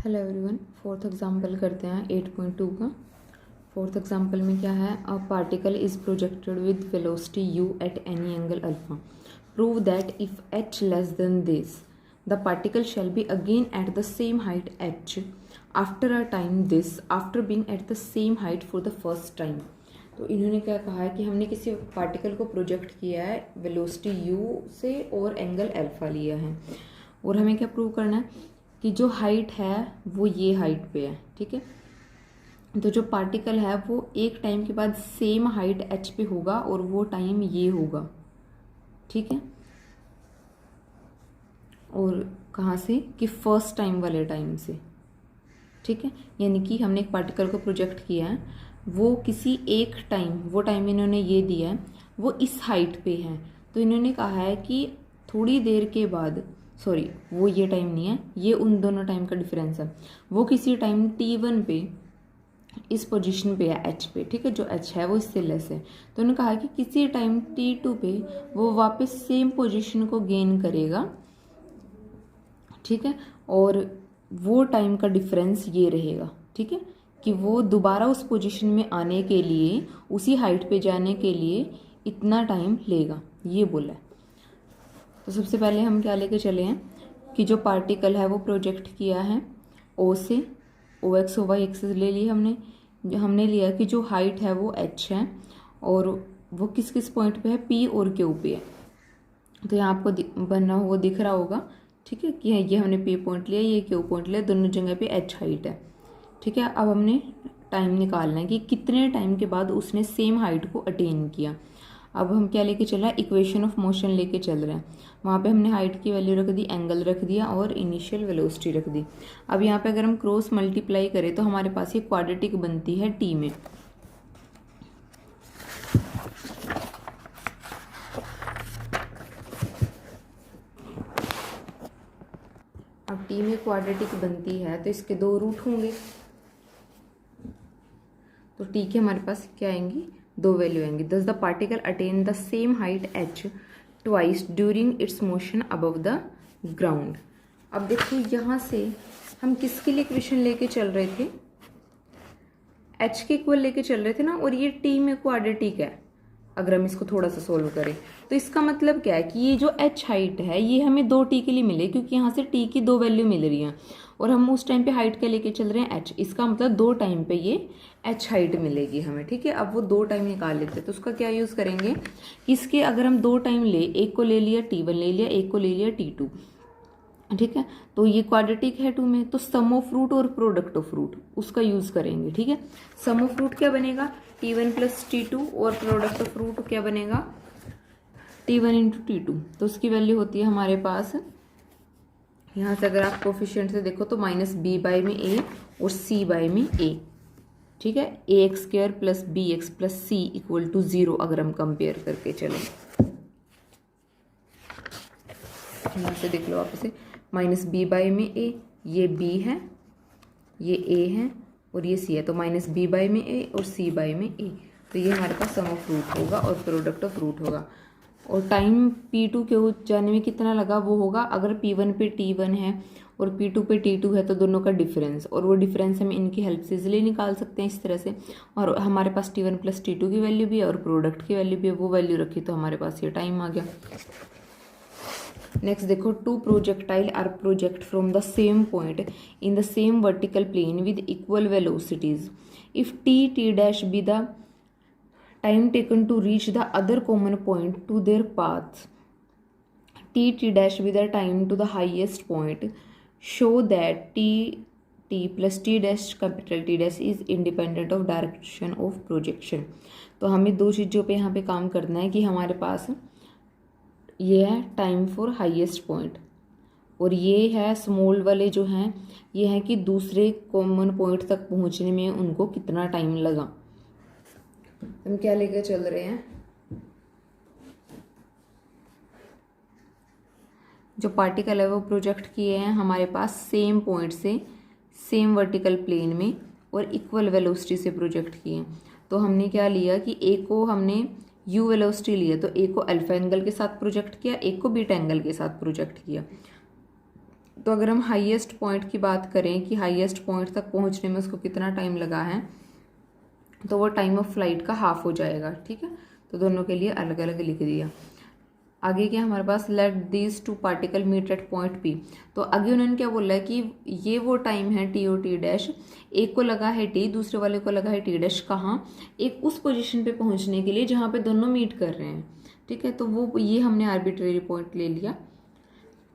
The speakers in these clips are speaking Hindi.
हेलो एवरीवन, फोर्थ एग्जाम्पल करते हैं 8.2 का। फोर्थ एग्जाम्पल में क्या है, a particle is projected with velocity u at any angle alpha. Prove that if h less than this the particle shall be again at the same height h after a time this after being at the same height for the first time. तो इन्होंने क्या कहा है कि हमने किसी पार्टिकल को प्रोजेक्ट किया है वेलोसिटी u से और एंगल अल्फा लिया है, और हमें क्या प्रूव करना है कि जो हाइट है वो ये हाइट पे है। ठीक है, तो जो पार्टिकल है वो एक टाइम के बाद सेम हाइट h पे होगा और वो टाइम ये होगा। ठीक है, और कहाँ से कि फर्स्ट टाइम वाले टाइम से। ठीक है, यानी कि हमने एक पार्टिकल को प्रोजेक्ट किया है, वो किसी एक टाइम, वो टाइम इन्होंने ये दिया है, वो इस हाइट पे है। तो इन्होंने कहा है कि थोड़ी देर के बाद, सॉरी वो ये टाइम नहीं है, ये उन दोनों टाइम का डिफरेंस है, वो किसी टाइम t1 पे इस पोजीशन पे है h पे। ठीक है, जो h है वो इससे लेस है। तो उन्होंने कहा कि किसी टाइम t2 पे वो वापस सेम पोजीशन को गेन करेगा। ठीक है, और वो टाइम का डिफरेंस ये रहेगा। ठीक है, कि वो दोबारा उस पोजीशन में आने के लिए, उसी हाइट पे जाने के लिए इतना टाइम लेगा, ये बोला है। तो सबसे पहले हम क्या लेके चले हैं कि जो पार्टिकल है वो प्रोजेक्ट किया है ओ से, ओ एक्स ओ वाई एक्सेस ले ली हमने। हमने लिया कि जो हाइट है वो h है और वो किस किस पॉइंट पे है, p और q पे है। तो यहाँ आपको बना हुआ दिख रहा होगा। ठीक है, कि ये हमने p पॉइंट लिया, ये q पॉइंट लिया, दोनों जगह पे h हाइट है। ठीक है, अब हमने टाइम निकालना है कि कितने टाइम के बाद उसने सेम हाइट को अटेन किया। अब हम क्या लेके चल रहे हैं, इक्वेशन ऑफ मोशन लेके चल रहे हैं। वहाँ पे हमने हाइट की वैल्यू रख दी, एंगल रख दिया और इनिशियल वेलोसिटी रख दी। अब यहाँ पे अगर हम क्रॉस मल्टीप्लाई करें तो हमारे पास ये क्वाड्रेटिक बनती है t में। अब t में क्वाड्रेटिक बनती है तो इसके दो रूट होंगे, तो t के हमारे पास क्या आएंगी, दो वैल्यू आएंगी। दस the particle attain the same height h twice during its motion above the ground. अब देखिए यहाँ से हम किसके लिए इक्वेशन लेके चल रहे थे, h के इक्वल लेके चल रहे थे ना, और ये t में क्वाड्रेटिक है। अगर हम इसको थोड़ा सा सोल्व करें तो इसका मतलब क्या है कि ये जो h हाइट है ये हमें दो t के लिए मिले, क्योंकि यहाँ से t की दो वैल्यू मिल रही हैं और हम उस टाइम पे हाइट के लेके चल रहे हैं h। इसका मतलब दो टाइम पे ये h हाइट मिलेगी हमें। ठीक है, अब वो दो टाइम निकाल लेते हैं तो उसका क्या यूज़ करेंगे कि इसके अगर हम दो टाइम ले, एक को ले लिया t1 ले लिया, एक को ले लिया t2। ठीक है, तो ये क्वाड्रेटिक है 2 में, तो सम ऑफ रूट और प्रोडक्ट ऑफ रूट उसका यूज करेंगे। ठीक है, सम ऑफ रूट क्या बनेगा, t1 प्लस t2, और प्रोडक्ट ऑफ रूट क्या बनेगा, t1 इंटू t2। तो उसकी वैल्यू होती है हमारे पास, यहाँ से अगर आप कोफिशिएंट से देखो तो माइनस b बाई में a और c बाई में a। ठीक है, a x square plus b x plus c equal to 0 अगर हम कंपेयर करके चलें। यहाँ से देख लो आप इसे, माइनस बी बाई में ए, ये b है, ये a है और ये c है, तो माइनस बी बाई में a और c बाई में a। तो ये हमारे पास सम ऑफ रूट होगा और प्रोडक्ट ऑफ रूट होगा। और टाइम p2 के जाने में कितना लगा वो होगा, अगर p1 पे t1 है और p2 पे t2 है तो दोनों का डिफरेंस, और वो डिफरेंस हम इनकी हेल्प से इजीली निकाल सकते हैं इस तरह से। और हमारे पास t1 प्लस t2 की वैल्यू भी है और प्रोडक्ट की वैल्यू भी है, वो वैल्यू रखी तो हमारे पास ये टाइम आ गया। नेक्स्ट देखो, two projectile are project from the same point in the same vertical plane with equal velocities if t dash B the time taken to reach the other common point to their paths, t dash with the time to the highest point, show that t plus t dash capital T dash is independent of direction of projection। तो हमें दो चीज़ों पे यहाँ पे काम करना है कि हमारे पास ये है टाइम फॉर हाईएस्ट पॉइंट, और ये है स्मॉल वाले जो हैं ये है कि दूसरे कॉमन पॉइंट तक पहुँचने में उनको कितना टाइम लगा। हम क्या लेकर चल रहे हैं, जो पार्टिकल है वो प्रोजेक्ट किए हैं हमारे पास सेम पॉइंट से सेम वर्टिकल प्लेन में और इक्वल वेलोसिटी से प्रोजेक्ट किए हैं। तो हमने क्या लिया कि एक को हमने u वेलोसिटी लिया, तो एक को अल्फा एंगल के साथ प्रोजेक्ट किया, एक को बीटा एंगल के साथ प्रोजेक्ट किया। तो अगर हम हाईएस्ट पॉइंट की बात करें कि हाईएस्ट पॉइंट तक पहुंचने में उसको कितना टाइम लगा है, तो वो टाइम ऑफ फ्लाइट का हाफ हो जाएगा। ठीक है, तो दोनों के लिए अलग अलग लिख दिया। आगे क्या हमारे पास, let these two particle meet at point P. तो आगे उन्होंने क्या बोला है कि ये वो टाइम है टी ओ टी डैश, एक को लगा है टी, दूसरे वाले को लगा है टी डैश, कहाँ, एक उस पोजीशन पे पहुंचने के लिए जहाँ पे दोनों मीट कर रहे हैं। ठीक है, तो वो ये हमने आर्बिट्रेरी पॉइंट ले लिया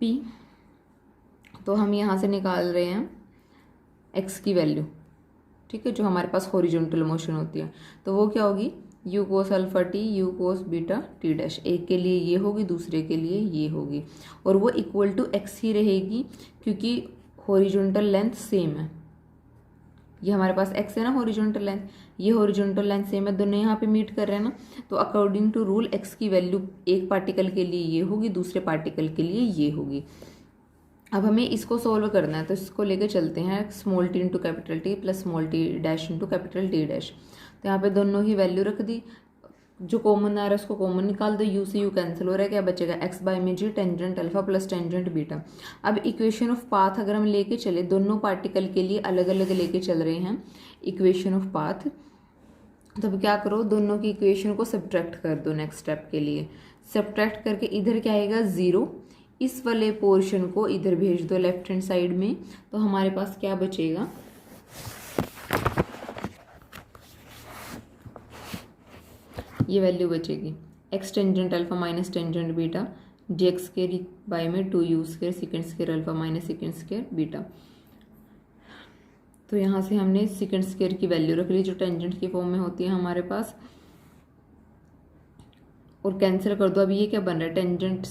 पी। तो हम यहाँ से निकाल रहे हैं एक्स की वैल्यू। ठीक है, जो हमारे पास हॉरिजॉन्टल मोशन होती है, तो वो क्या होगी, you cos alpha T U cos beta T dash. एक के लिए ये होगी, दूसरे के लिए ये होगी, और वो इक्वल टू एक्स ही रहेगी क्योंकि हॉरिजॉन्टल लेंथ सेम है। ये हमारे पास एक्स है ना हॉरिजॉन्टल लेंथ, ये हॉरिजॉन्टल लेंथ सेम है, दोनों यहाँ पे मीट कर रहे हैं ना। तो अकॉर्डिंग टू रूल एक्स की वैल्यू एक पार्टिकल के लिए ये होगी, दूसरे पार्टिकल के लिए ये होगी। अब हमें इसको सोल्व करना है, तो इसको लेके चलते हैं small T into capital T plus small T dash into capital T dash. तो यहाँ पे दोनों ही वैल्यू रख दी, जो कॉमन आ रहा है उसको कॉमन निकाल दो, यू से यू कैंसिल हो रहा है, क्या बचेगा एक्स बाई में g tangent alpha plus tangent beta. अब इक्वेशन ऑफ पाथ अगर हम लेके चले, दोनों पार्टिकल के लिए अलग अलग लेके चल रहे हैं इक्वेशन ऑफ पाथ, तब क्या करो, दोनों की इक्वेशन को सब्ट्रैक्ट कर दो। नेक्स्ट स्टेप के लिए सब्ट्रैक्ट करके इधर क्या आएगा 0, इस वाले पोर्शन को इधर भेज दो लेफ्ट हैंड साइड में, तो हमारे पास क्या बचेगा, ये वैल्यू बचेगी x tangent alpha minus tangent beta g x square by में 2u square second square alpha minus second square beta. तो यहाँ से हमने सेकेंड स्क्वायर की वैल्यू रख ली जो टेंजेंट की फॉर्म में होती है हमारे पास, और कैंसिल कर दो। अब ये क्या बन रहा है, tangent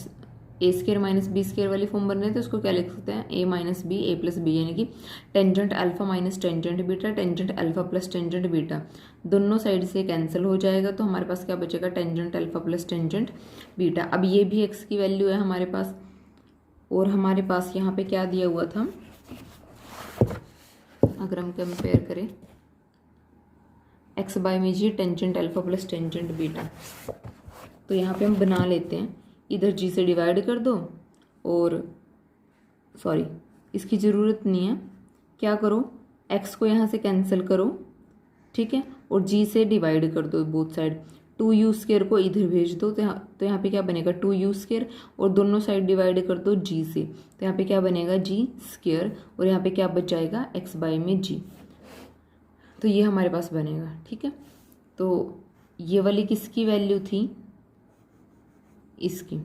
A square minus B square वाली फॉर्म बन रही है, तो उसको क्या लिख सकते हैं, A minus B A plus B, यानी कि tangent alpha minus tangent beta tangent alpha plus tangent beta, दोनों साइड से कैंसिल हो जाएगा। तो हमारे पास क्या बचेगा, tangent alpha plus tangent beta. अब ये भी एक्स की वैल्यू है हमारे पास, और हमारे पास यहाँ पे क्या दिया हुआ था, अगर हम कंपेयर करें एक्स बाई में g tangent alpha plus tangent beta, तो यहाँ पे हम बना लेते हैं, इधर जी से डिवाइड कर दो, और सॉरी इसकी ज़रूरत नहीं है, क्या करो एक्स को यहाँ से कैंसिल करो, ठीक है, और जी से डिवाइड कर दो बोथ साइड, 2u स्क्वायर को इधर भेज दो, तो यहाँ पे क्या बनेगा 2u स्क्वायर, और दोनों साइड डिवाइड कर दो जी से, तो यहाँ पे क्या बनेगा जी स्क्वायर, और यहाँ पे क्या बच जाएगा एक्स बाई में जी। तो ये हमारे पास बनेगा। ठीक है, तो ये वाली किसकी वैल्यू थी, इसकी,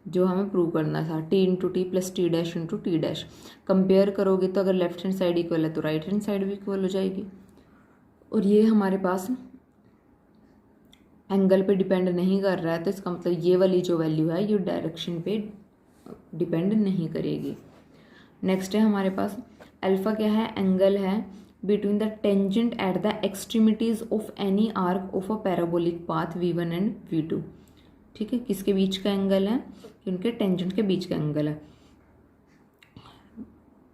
जो हमें प्रूव करना था, T into T plus T dash into T dash. Compare करोगे तो अगर लेफ्ट हैंड साइड इक्वल है तो राइट हैंड साइड भी इक्वल हो जाएगी। और ये हमारे पास एंगल पे डिपेंड नहीं कर रहा है, तो इसका मतलब ये वाली जो वैल्यू है ये डायरेक्शन पे डिपेंड नहीं करेगी। नेक्स्ट है हमारे पास अल्फा क्या है, एंगल है between the tangent at the extremities of any arc of a parabolic path v1 and v2। ठीक है, किसके बीच का एंगल है, उनके टेंजेंट के बीच का एंगल है,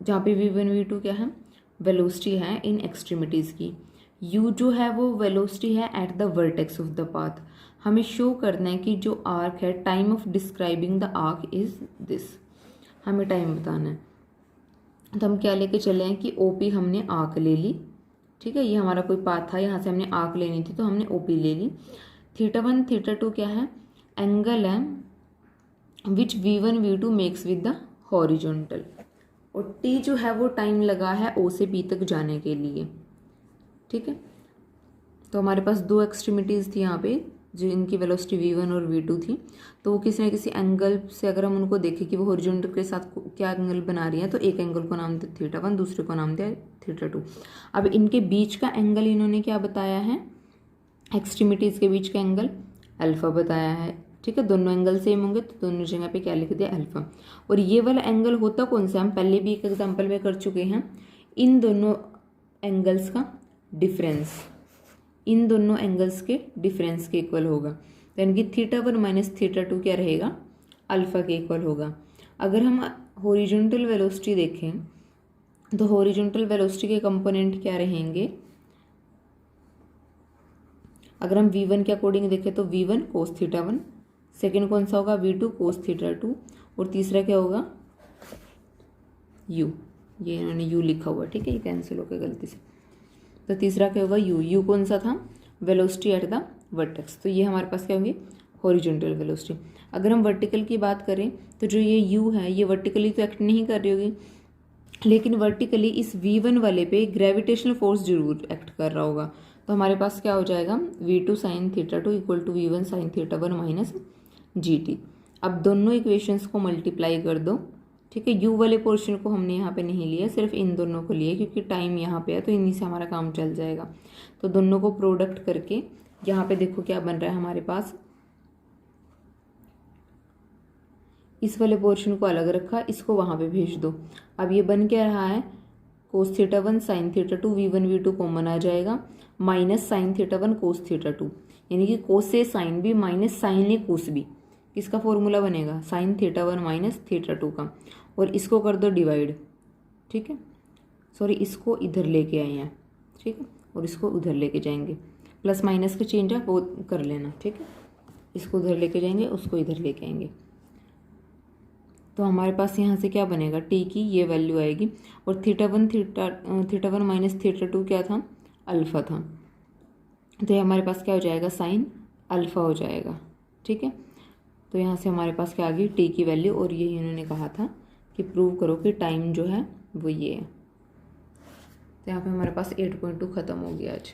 जहाँ पे v1 v2 क्या है, वेलोसिटी है इन एक्सट्रीमिटीज की। u जो है वो वेलोसिटी है at the vertex of the path. हमें शो करना है कि जो आर्क है, time of describing the arc is this, हमें टाइम बताना है। तो हम क्या लेके चले हैं कि OP हमने आर्क ले ली। ठीक है, ये हमारा कोई पाथ था, यहाँ से हमने आर्क लेनी थी तो हमने OP ले ली। θ1 θ2 क्या है, एंगल है विच v1 v2 makes with the horizontal, और t जो है वो टाइम लगा है O से B तक जाने के लिए। ठीक है, तो हमारे पास दो एक्सट्रीमिटीज़ थी यहाँ पे जो इनकी वेलोसिटी v1 और v2 थी, तो वो किसी न किसी एंगल से अगर हम उनको देखें कि वो हॉरिजॉन्टल के साथ क्या एंगल बना रही हैं, तो एक एंगल को नाम दिया θ1, दूसरे को नाम दिया θ2। अब इनके बीच का एंगल इन्होंने क्या बताया है, एक्सट्रीमिटीज़ के बीच का एंगल अल्फा बताया है। ठीक है, दोनों एंगल सेम होंगे तो दोनों जगह पे क्या लिख दिया अल्फा। और ये वाला एंगल होता कौन सा, हम पहले भी एक एग्जाम्पल में कर चुके हैं, इन दोनों एंगल्स का डिफरेंस, इन दोनों एंगल्स के डिफरेंस के इक्वल होगा, यानी कि θ1 माइनस θ2 क्या रहेगा, अल्फा के इक्वल होगा। अगर हम हॉरिजॉन्टल वेलोसिटी देखें तो हॉरिजॉन्टल वेलोसिटी के कंपोनेंट क्या रहेंगे, अगर हम v1 के अकॉर्डिंग देखें तो v1 cos θ1, सेकेंड कौन सा होगा v2 cos θ2, और तीसरा क्या होगा यू, ये इन्होंने यू लिखा हुआ है, ठीक है, ये कैंसिल हो गया गलती से। तो तीसरा क्या होगा, यू। यू कौन सा था, वेलोसिटी एट द वर्टेक्स, तो ये हमारे पास क्या होंगे, हॉरिजॉन्टल वेलोसिटी। अगर हम वर्टिकल की बात करें तो जो ये यू है ये वर्टिकली तो एक्ट नहीं कर रही होगी, लेकिन वर्टिकली इस v1 वाले पे ग्रेविटेशनल फोर्स जरूर एक्ट कर रहा होगा। तो हमारे पास क्या हो जाएगा, v2 sin θ2 equal to v1 sin θ1 minus gt। अब दोनों इक्वेशंस को मल्टीप्लाई कर दो, ठीक है। यू वाले पोर्शन को हमने यहाँ पे नहीं लिया, सिर्फ इन दोनों को लिए क्योंकि टाइम यहाँ पे है, तो इन्हीं से हमारा काम चल जाएगा। तो दोनों को प्रोडक्ट करके यहाँ पे देखो क्या बन रहा है हमारे पास, इस वाले पोर्शन को अलग रखा, इसको वहाँ पे भेज दो। अब ये बन क्या रहा है, cos θ1 sin θ2 v1 v2 common आ जाएगा, माइनस sin θ1 cos θ2, यानी कि cos से sin भी माइनस sin ने cos भी, किसका फॉर्मूला बनेगा, sin θ1 माइनस θ2 का। और इसको कर दो डिवाइड, ठीक है, सॉरी इसको इधर लेके आए हैं, ठीक है, और इसको उधर लेके जाएंगे, प्लस माइनस का चेंज है वो कर लेना, ठीक है। इसको उधर लेके जाएंगे, उसको इधर लेके आएंगे, तो हमारे पास यहाँ से क्या बनेगा, टी की ये वैल्यू आएगी, और θ1 माइनस θ2 क्या था, अल्फ़ा था, तो ये हमारे पास क्या हो जाएगा, साइन अल्फ़ा हो जाएगा, ठीक है। तो यहाँ से हमारे पास क्या आ गई, टी की वैल्यू, और ये इन्होंने कहा था कि प्रूव करो कि टाइम जो है वो ये है। तो यहाँ पे हमारे पास 8.2 ख़त्म हो गया आज।